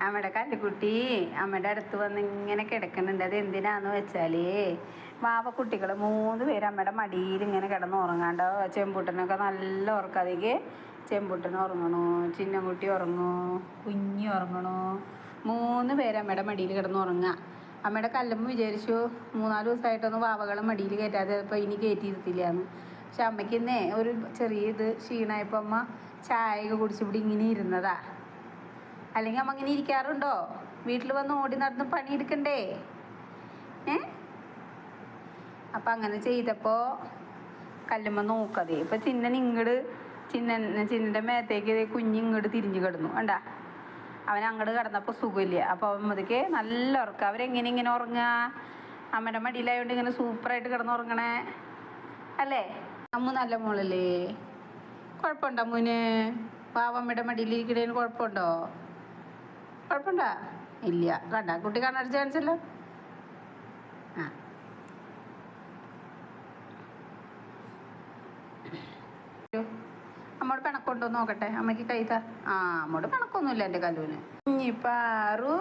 അമ്മയുടെ കല്ലുകുട്ടി അമ്മയുടെ അടുത്ത് വന്ന് ഇങ്ങനെ കിടക്കുന്നുണ്ട്. അത് എന്തിനാന്ന് വെച്ചാൽ കുട്ടികൾ 3 പേര് അമ്മയുടെ മടിയിൽ ഇങ്ങനെ കിടന്ന് ഉറങ്ങാണ്ടോ. ചെമ്പൂട്ടനൊക്കെ നല്ല ഉറക്കതിക്ക് ചെമ്പൂട്ടൻ ഉറങ്ങണു, ചിന്നംകുട്ടി ഉറങ്ങണു, കുഞ്ഞി ഉറങ്ങണു. 3 പേര് അമ്മയുടെ മടിയിൽ കിടന്ന് ഉറങ്ങുക. അമ്മയുടെ കല്ലമ്മ വിചാരിച്ചു 3-4 ദിവസമായിട്ടൊന്നും വാവകളെ മടിയിൽ കയറ്റാതെ ഇപ്പോൾ ഇനി കയറ്റിയിരുത്തില്ലാന്ന്. പക്ഷെ അമ്മയ്ക്ക് ഇന്നേ ഒരു ചെറിയ ക്ഷീണമായപ്പോൾ അമ്മ ചായയൊക്കെ കുടിച്ചിവിടെ ഇങ്ങനെ ഇരുന്നതാ. അല്ലെങ്കിൽ അമ്മ ഇങ്ങനെ ഇരിക്കാറുണ്ടോ? വീട്ടിൽ വന്ന് ഓടി നടന്ന് പണിയെടുക്കണ്ടേ? അപ്പം അങ്ങനെ ചെയ്തപ്പോൾ കല്ലുമ്മ നോക്കതേ ഇപ്പം ചിന്നൻ്റെ മേത്തേക്ക് കുഞ്ഞിങ്ങോട്ട് തിരിഞ്ഞു കിടന്നു. വേണ്ട അവൻ അങ്ങോട്ട് കിടന്നപ്പോൾ സുഖമില്ല. അപ്പോൾ അവൻ മുതക്ക് നല്ല ഉറക്കം. ഇങ്ങനെ ഉറങ്ങുക? അമ്മയുടെ മടിയിലായതുകൊണ്ട് ഇങ്ങനെ സൂപ്പറായിട്ട് കിടന്നുറങ്ങണേ അല്ലേ? അമ്മ നല്ല മോളല്ലേ? കുഴപ്പമുണ്ടോ അമ്മൂന്? പാവമ്മയുടെ മടിയിലിരിക്കണേന് കുഴപ്പമുണ്ടോ? കുഴപ്പമുണ്ടോ? ഇല്ല. കണ്ട കുട്ടി കണ്ണടച്ച് കാണിച്ചല്ലോ. ആ അമ്മോട് പിണക്കുണ്ടോ നോക്കട്ടെ. അമ്മയ്ക്ക് കൈതാ. അമ്മോട് പിണക്കൊന്നുമില്ല എൻ്റെ കല്ലുവിന്. കുഞ്ഞിപ്പാറു,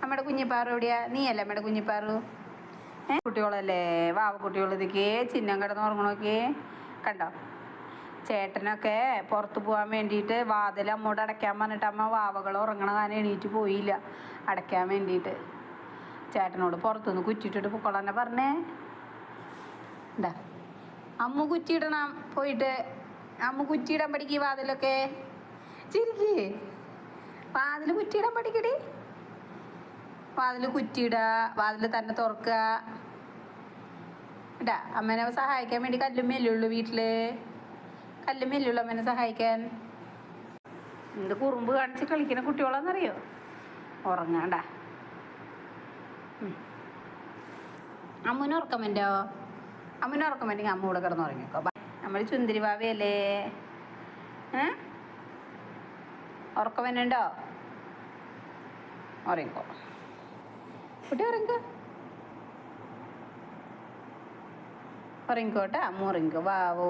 അമ്മയുടെ കുഞ്ഞിപ്പാറു എവിടെയാ? നീയല്ലേ അമ്മയുടെ കുഞ്ഞിപ്പാറു? കുട്ടികളല്ലേ കുട്ടികളിതൊക്കെ ചിഹ്നം കിടന്ന് ഉറങ്ങണമൊക്കെ കണ്ടോ? ചേട്ടനൊക്കെ പുറത്ത് പോകാൻ വേണ്ടിയിട്ട് വാതിൽ അമ്മോട് അടയ്ക്കാൻ പറഞ്ഞിട്ട് അമ്മ വാവകൾ ഉറങ്ങണ കാരണം എണീറ്റ് പോയില്ല അടയ്ക്കാൻ വേണ്ടിയിട്ട്. ചേട്ടനോട് പുറത്തുനിന്ന് കുറ്റിയിട്ടിട്ട് പൊക്കോളന്നെ പറഞ്ഞേ. എന്താ അമ്മ കുറ്റിയിടണം പോയിട്ട്. അമ്മ കുറ്റിയിടാൻ പഠിക്കുക. വാതിലൊക്കെ ചിരിക്കേ. വാതിൽ കുറ്റിയിടാൻ പഠിക്കടി. വാതിൽ കുറ്റിയിടുക, വാതിൽ തന്നെ തുറക്കുക. ഇടാ അമ്മേനെ സഹായിക്കാൻ വേണ്ടി കല്ലുമ്മയല്ലേ ഉള്ളൂ വീട്ടിൽ. കല്ലുമ്മയല്ലേ ഉള്ളൂ അമ്മേനെ സഹായിക്കാൻ. എന്ത് കുറുമ്പ് കാണിച്ച് കളിക്കുന്ന കുട്ടികളാണെന്നറിയോ? ഉറങ്ങാണ്ട. അമ്മൂന് ഉറക്കം വേണ്ടോ? അമ്മൂന് ഉറക്കം വേണ്ടെങ്കിൽ അമ്മ കൂടെ കിടന്ന് ഉറങ്ങിക്കോ. നമ്മൾ ചുന്തിരി ഭാവിയല്ലേ? ഉറക്കം വേണ്ടോ? ഉറങ്ങിക്കോ കുട്ടി, ഉറങ്ങിക്കോട്ടെ. അമ്മ ഉറങ്ങിക്കോ. വാവോ.